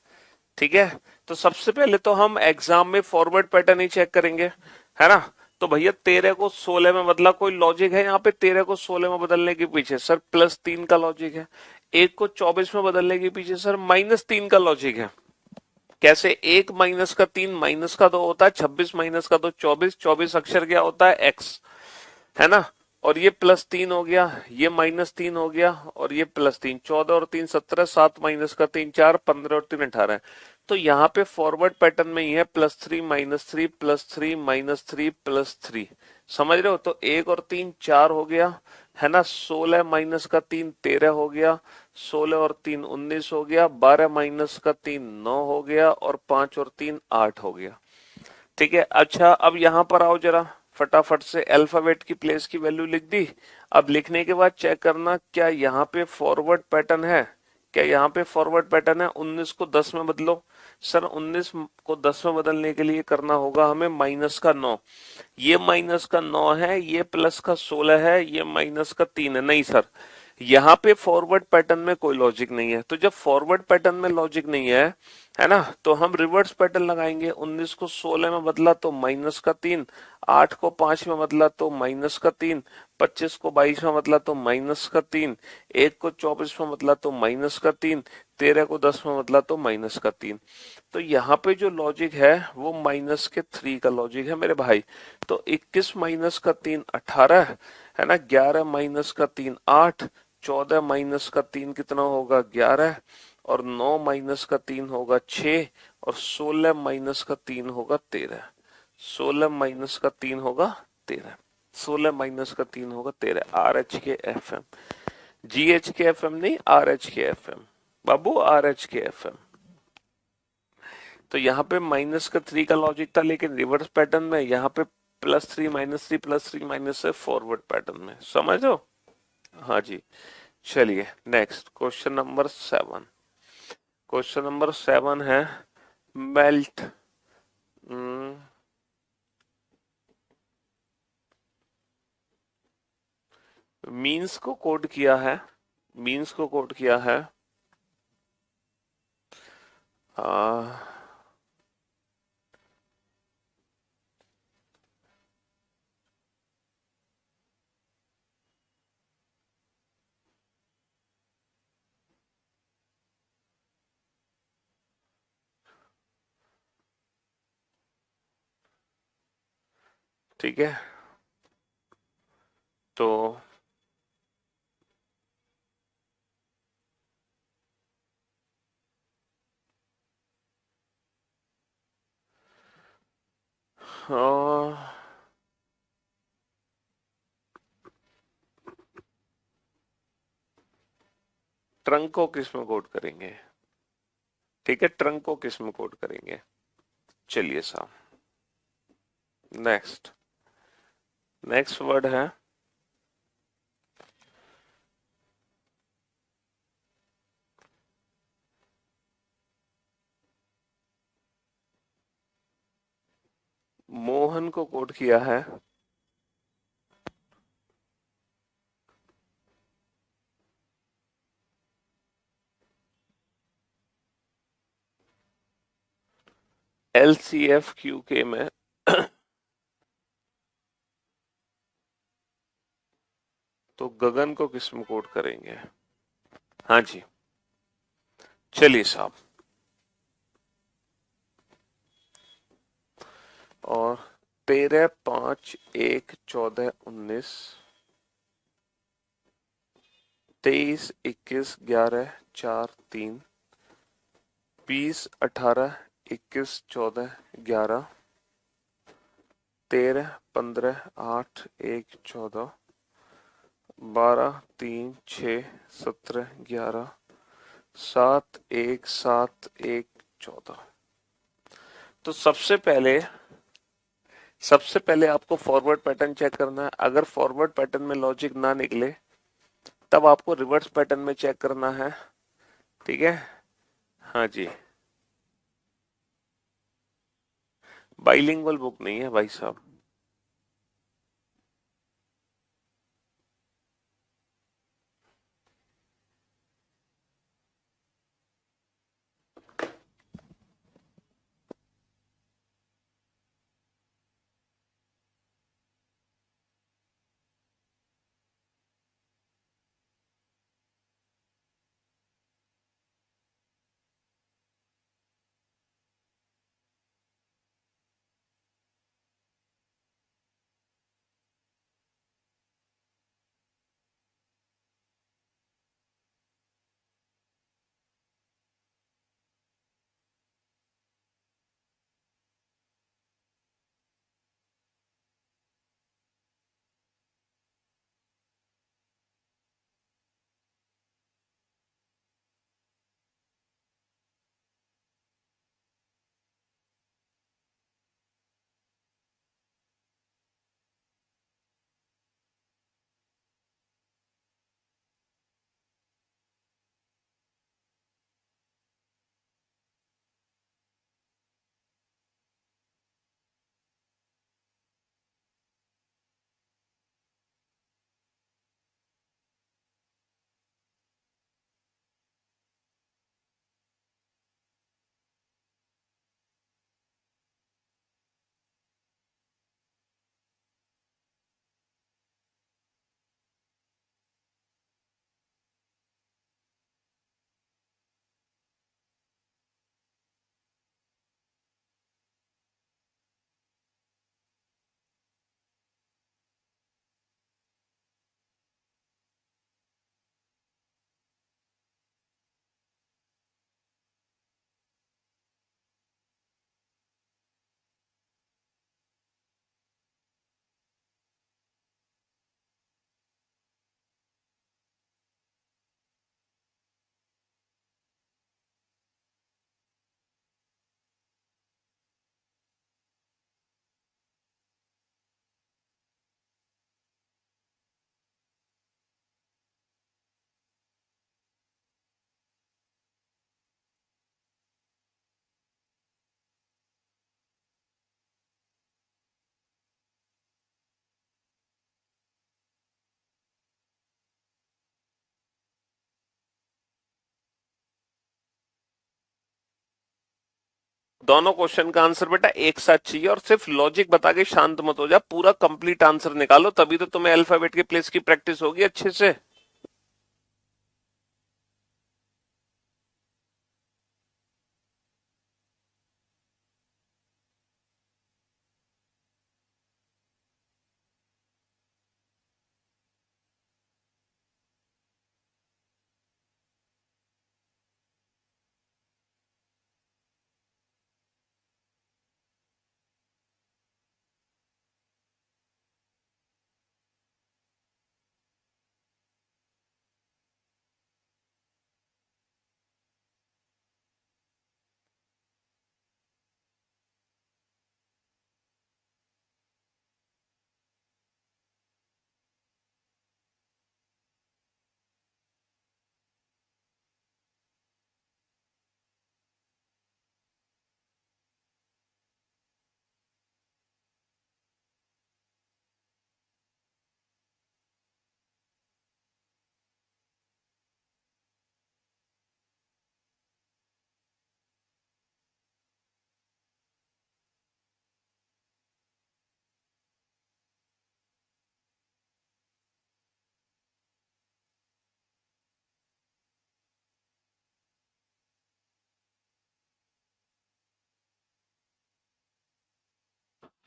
ठीक है, तो सबसे पहले तो हम एग्जाम में फॉरवर्ड पैटर्न ही चेक करेंगे, है ना। तो भैया 13 को 16 में बदला, कोई लॉजिक है यहाँ पे 13 को 16 में बदलने के पीछे? सर +3 का लॉजिक है। 1 को 24 में बदलने के पीछे सर -3 का लॉजिक है। कैसे? 1 -3 -2 होता है, 26 -2 24, 24 अक्षर क्या होता है? एक्स, है ना। और ये +3 हो गया, ये -3 हो गया, और ये +3, 14 और 3 17, 7 -3 4, 15 और 3 18। तो यहाँ पे फॉरवर्ड पैटर्न में ही है +3 -3 +3 -3 +3। समझ रहे हो? तो 1 और 3 4 हो गया, है ना। 16 -3 13 हो गया, 16 और 3 19 हो गया, 12 -3 9 हो गया, और 5 और 3 8 हो गया। ठीक है, अच्छा अब यहां पर आओ जरा, फटाफट से अल्फाबेट की प्लेस की वैल्यू लिख दी। अब लिखने के बाद चेक करना क्या यहाँ पे फॉरवर्ड पैटर्न है, क्या यहाँ पे फॉरवर्ड पैटर्न है। 19 को 10 में बदलो। सर 19 को 10 में बदलने के लिए करना होगा हमें -9। ये -9 है, ये +16 है, ये -3 है। नहीं सर, यहाँ पे फॉरवर्ड पैटर्न में कोई लॉजिक नहीं है। तो जब फॉरवर्ड पैटर्न में लॉजिक नहीं है ना, तो हम रिवर्स पैटर्न लगाएंगे। 19 को 16 में बदला तो -3, 8 को 5 में बदला तो -3, 25 को 22 में बदला तो -3, 1 को 24 में बदला तो -3, 13 को 10 में बदला तो -3। तो यहाँ पे जो लॉजिक है वो -3 का लॉजिक है मेरे भाई। तो 21 -3 18, है ना। 11 -3 8, 14 -3 कितना होगा? 11, और 9 -3 होगा 6, और 16 -3 होगा 13। 16 -3 होगा 13, 16 -3 होगा 13। RH के FM, GH के FM नहीं, RH के FM बाबू, RH के FM। तो यहाँ पे -3 का लॉजिक था, लेकिन रिवर्स पैटर्न में। यहाँ पे +3 -3 +3 -3 फॉरवर्ड पैटर्न में। समझो? हाँ जी। चलिए next question number 7। Question number 7 है मेल्ट। मीन्स को कोड किया है, मीन्स को कोड किया है आ, ठीक है। तो ट्रंक को किस में कोड करेंगे? ठीक है, ट्रंक को किस में कोड करेंगे? चलिए साहब, नेक्स्ट, नेक्स्ट वर्ड है मोहन को कोड किया है LCFQK में। तो गगन को किस में कोड करेंगे? हाँ जी, चलिए साहब। और 13 5 1 14 19, 23 21 11 4 3, 20 18 21 14 11, 13 15 8 1 14, 12 3 6 17 11, 7 1 7 1 14। तो सबसे पहले आपको फॉरवर्ड पैटर्न चेक करना है। अगर फॉरवर्ड पैटर्न में लॉजिक ना निकले, तब आपको रिवर्स पैटर्न में चेक करना है। ठीक है, हाँ जी। बाइलिंगुअल बुक नहीं है भाई साहब। दोनों क्वेश्चन का आंसर बेटा एक साथ चाहिए, और सिर्फ लॉजिक बता के शांत मत हो जा, पूरा कंप्लीट आंसर निकालो, तभी तो तुम्हें अल्फाबेट के प्लेस की प्रैक्टिस होगी अच्छे से।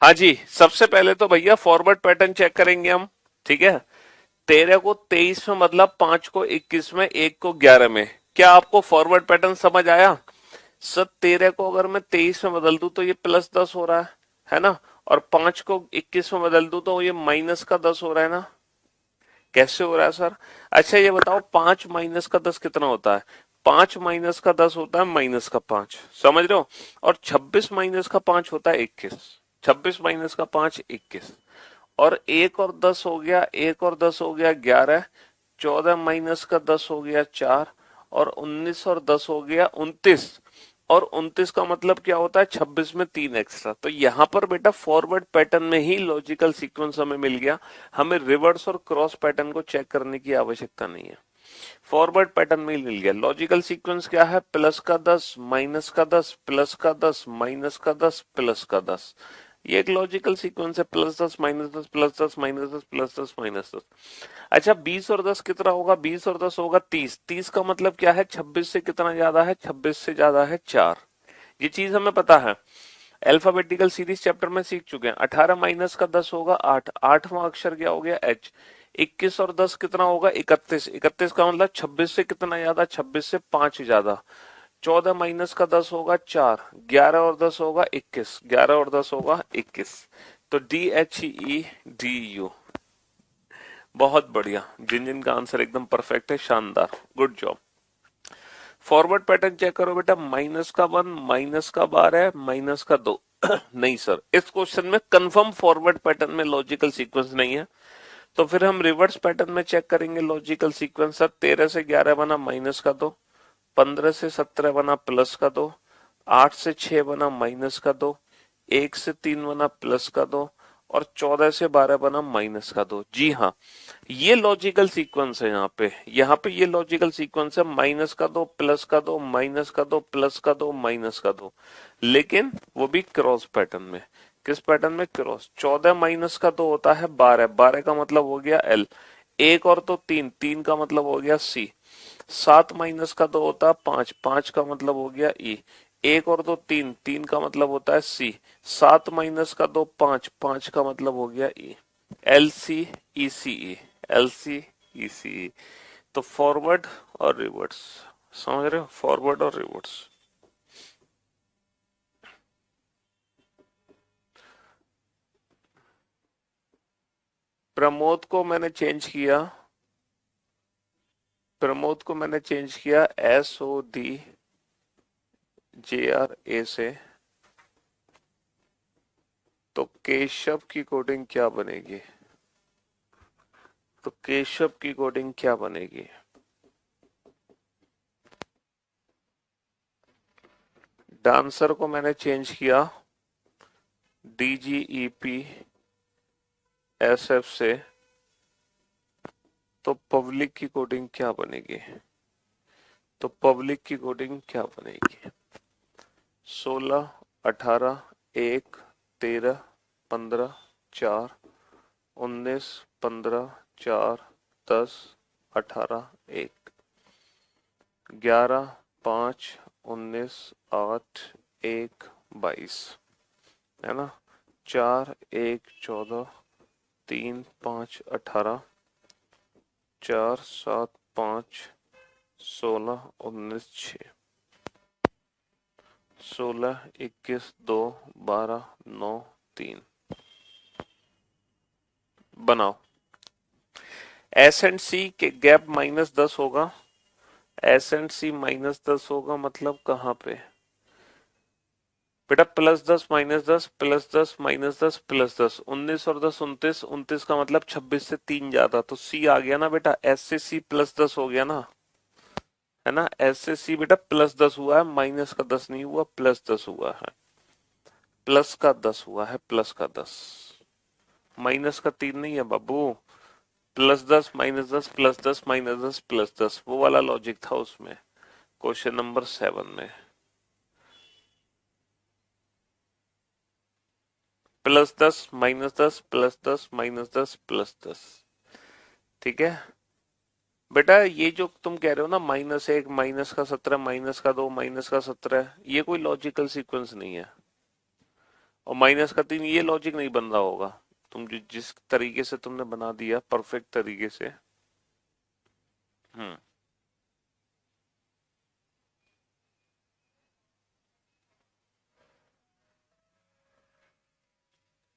हाँ जी, सबसे पहले तो भैया फॉरवर्ड पैटर्न चेक करेंगे हम। ठीक है, 13 को 23 में मतलब 5 को 21 में, 1 को 11 में। क्या आपको फॉरवर्ड पैटर्न समझ आया? सर 13 को अगर मैं 23 में बदल दूं तो ये +10 हो रहा है ना, और 5 को 21 में बदल दूं तो ये -10 हो रहा है ना। कैसे हो रहा है सर? अच्छा ये बताओ, 5 -10 कितना होता है? 5 -10 होता है -5, समझ रहे हो? और 26 -5 होता है 21। 26 -5 21। और 1 और 10 हो गया, 1 और 10 हो गया 11। 14 माइनस का 10 हो गया 4, और 19 और 10 हो गया 29, और 29 का मतलब क्या होता है 26 में 3 एक्स्ट्रा। तो यहां पर बेटा फॉरवर्ड पैटर्न में ही लॉजिकल सीक्वेंस हमें मिल गया, हमें रिवर्स और क्रॉस पैटर्न को चेक करने की आवश्यकता नहीं है, फॉरवर्ड पैटर्न में ही मिल गया। लॉजिकल सीक्वेंस क्या है, प्लस का 10 माइनस का 10 प्लस का 10 माइनस का 10 प्लस का 10, ये एक लॉजिकल सीक्वेंस है, plus 10 minus 10 plus 10 minus 10 plus 10 minus 10। अच्छा 20 और 10 कितना होगा, 20 और 10 होगा 30, 30 का मतलब क्या है 26 से कितना ज्यादा है, 26 से ज्यादा है 4, ये चीज हमें पता है, अल्फाबेटिकल सीरीज चैप्टर में सीख चुके हैं। 18 माइनस का 10 होगा 8, आठवां अक्षर क्या हो गया एच। 21 और 10 कितना होगा 31, 31 का मतलब 26 से कितना ज्यादा, 26 से 5 ज्यादा। 14 माइनस का 10 होगा 4, 11 और 10 होगा 21, 11 और 10 होगा 21। तो DHE DU, बहुत बढ़िया, जिन जिन का आंसर एकदम परफेक्ट है, शानदार, good job. Forward pattern check करो बेटा, माइनस का 1 माइनस का 12 माइनस का 2 नहीं सर, इस क्वेश्चन में कंफर्म फॉरवर्ड पैटर्न में लॉजिकल सीक्वेंस नहीं है, तो फिर हम रिवर्स पैटर्न में चेक करेंगे लॉजिकल सीक्वेंस। सर 13 से 11 बना माइनस का 2, 15 से 17 बना प्लस का 2, 8 से 6 बना माइनस का 2, 1 से 3 बना प्लस का 2, और 14 से 12 बना माइनस का 2। जी हाँ, ये लॉजिकल सीक्वेंस है, यहाँ पे ये लॉजिकल सीक्वेंस है, माइनस का 2 प्लस का 2 माइनस का 2 प्लस का 2 माइनस का 2, लेकिन वो भी क्रॉस पैटर्न में। किस पैटर्न में, क्रॉस। 14 माइनस का 2 होता है 12, 12 का मतलब हो गया एल, एक और तो 3, 3 का मतलब हो गया सी। 7 माइनस का 2 होता है 5, 5 का मतलब हो गया ई, एक और दो 3, 3 का मतलब होता है सी। 7 माइनस का 2 5, 5 का मतलब हो गया ई। एल सी ई सी ई, एल सी ई सी ई। तो फॉरवर्ड और रिवर्स, समझ रहे हो, फॉरवर्ड और रिवर्स। प्रमोद को मैंने चेंज किया, प्रमोद को मैंने चेंज किया SODJRA से, तो केशव की कोडिंग क्या बनेगी, तो केशव की कोडिंग क्या बनेगी। डांसर को मैंने चेंज किया DGEPSF से, तो पब्लिक की कोडिंग क्या बनेगी, तो पब्लिक की कोडिंग क्या बनेगी। 16 18 1 13 15 4 19 15 4 10 18 1 11 5 19 8 1 22, है ना। 4 1 14 3 5 18 4 7 5 16 19 6, 16 21 2 12 9 3, बनाओ। एस एंड सी के गैप -10 होगा, एस एंड सी -10 होगा, मतलब कहाँ पे बेटा, +10 -10 +10 -10 +10, 19 और 10 29, 29 का मतलब 26 से 3 ज्यादा, तो सी आ गया ना बेटा, एस से सी +10 हो गया ना, है ना। एस से सी बेटा +10 हुआ है, माइनस का 10 नहीं हुआ, +10 हुआ है, प्लस का 10 हुआ है, प्लस का 10, माइनस का 3 नहीं है बाबू। +10 -10 +10 -10 +10, वो वाला लॉजिक था उसमें, क्वेश्चन नंबर 7 में। +10 -10 +10 -10 +10, ठीक है बेटा। ये जो तुम कह रहे हो ना, -1 -17 -2 -17, ये कोई लॉजिकल सीक्वेंस नहीं है, और -3 ये लॉजिक नहीं बन रहा होगा, तुम जिस तरीके से तुमने बना दिया परफेक्ट तरीके से। हम्म।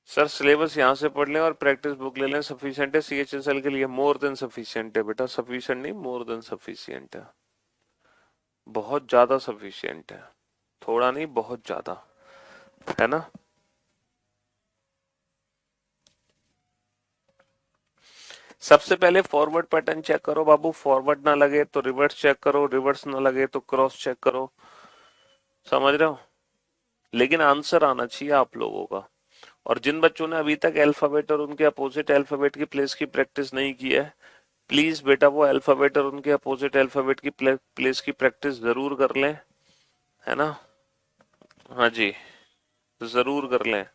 सर सिलेबस यहाँ से पढ़ लें और प्रैक्टिस बुक ले लें, सफिशिएंट है CHSL के लिए, मोर देन सफिशिएंट है बेटा, सफिशिएंट नहीं मोर देन सफिशिएंट है, बहुत ज्यादा सफिशिएंट है, थोड़ा नहीं बहुत ज्यादा, है ना। सबसे पहले फॉरवर्ड पैटर्न चेक करो बाबू, फॉरवर्ड ना लगे तो रिवर्स चेक करो, रिवर्स ना लगे तो क्रॉस चेक करो। समझ रहे हो? लेकिन आंसर आना चाहिए आप लोगों का। और जिन बच्चों ने अभी तक अल्फाबेट और उनके अपोजिट अल्फाबेट की प्लेस की प्रैक्टिस नहीं की है, प्लीज बेटा वो अल्फाबेट और उनके अपोजिट अल्फाबेट की प्लेस की प्रैक्टिस जरूर कर लें, है ना? हाँ जी, जरूर कर लें।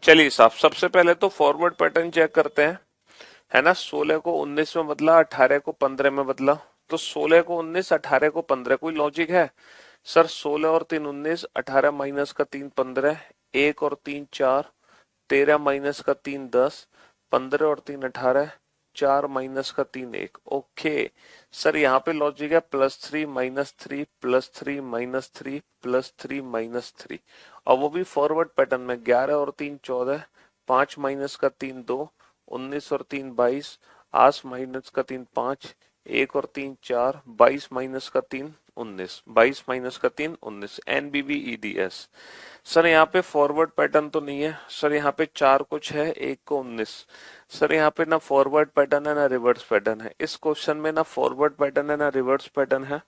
चलिए साहब, सबसे पहले तो फॉरवर्ड पैटर्न चेक करते हैं, है ना? 16 को 19 में बदला, 18 को 15 में बदला। तो 16 को 19, 18 को 15, कोई लॉजिक है? सर 16 और 3 19, 18 माइनस का 3 15, 1 और 3 4, 13 माइनस का 3 10, 15 और 3 18, 4 माइनस का 3 1। ओके सर, यहाँ पे लॉजिक है +3 -3 +3 -3 +3 -3, और वो भी फॉरवर्ड पैटर्न में। 11 और 3 14, 5 माइनस का 3 2, 19 और 3 22, 8 माइनस का 3 5, 1 और 3 4, 22 माइनस का 3 19, 22 माइनस का 3 19, NBBEDS। सर यहाँ पे फॉरवर्ड पैटर्न तो नहीं है सर, यहाँ पे 4 कुछ है, 1 को 19। सर यहाँ पे ना फॉरवर्ड पैटर्न है ना रिवर्स पैटर्न है, इस क्वेश्चन में ना फॉरवर्ड पैटर्न है ना रिवर्स पैटर्न है।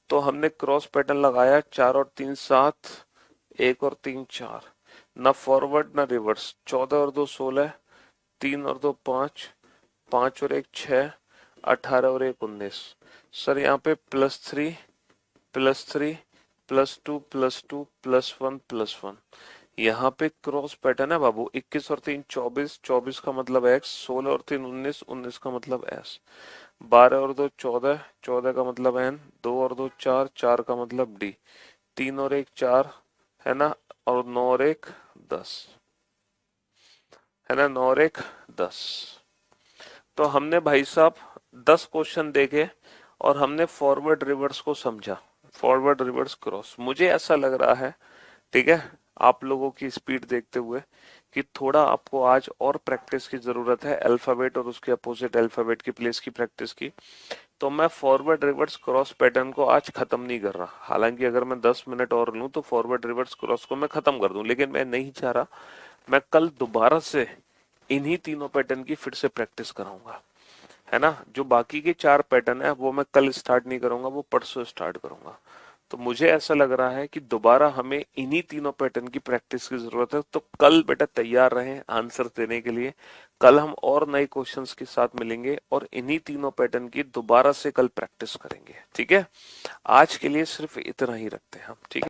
तो हमने क्रॉस पैटर्न लगाया, 4 और 3 7, 1 और 3 4, ना फॉरवर्ड ना रिवर्स। 14 और 2 16, 3 और 2 5, 5 और 1 6, 18 और 1 19। सर यहाँ पे +3 +3 +2 +2 +1 +1, यहाँ पे क्रॉस पैटर्न है बाबू। 21 और 3 24, 24 का मतलब x, 16 और 3 19, 19 का मतलब s, 12 और 2 14, 14 का मतलब n, 2 और 2 4, 4 का मतलब d, 3 और 1 4, है ना? और 9 और 1 10, है ना? 9 और 1 10। तो हमने भाई साहब 10 क्वेश्चन देखे और हमने फॉरवर्ड रिवर्स को समझा, फॉरवर्ड रिवर्स क्रॉस। मुझे ऐसा लग रहा है, ठीक है, आप लोगों की स्पीड देखते हुए, कि थोड़ा आपको आज और प्रैक्टिस की जरूरत है, अल्फाबेट और उसके अपोजिट अल्फाबेट की प्लेस की प्रैक्टिस की। तो मैं फॉरवर्ड रिवर्स क्रॉस पैटर्न को आज खत्म नहीं कर रहा। हालांकि अगर मैं 10 मिनट और लूं तो फॉरवर्ड रिवर्स क्रॉस को मैं खत्म कर दूं, लेकिन मैं नहीं चाह रहा। मैं कल दोबारा से इन्हीं तीनों पैटर्न की फिर से प्रैक्टिस कराऊंगा, है ना? जो बाकी के 4 पैटर्न है वो मैं कल स्टार्ट नहीं करूंगा, वो परसों स्टार्ट करूंगा। तो मुझे ऐसा लग रहा है कि दोबारा हमें इन्हीं तीनों पैटर्न की प्रैक्टिस की जरूरत है। तो कल बेटा तैयार रहें आंसर देने के लिए। कल हम और नए क्वेश्चंस के साथ मिलेंगे और इन्हीं तीनों पैटर्न की दोबारा से कल प्रैक्टिस करेंगे, ठीक है? आज के लिए सिर्फ इतना ही रखते हैं हम, ठीक है?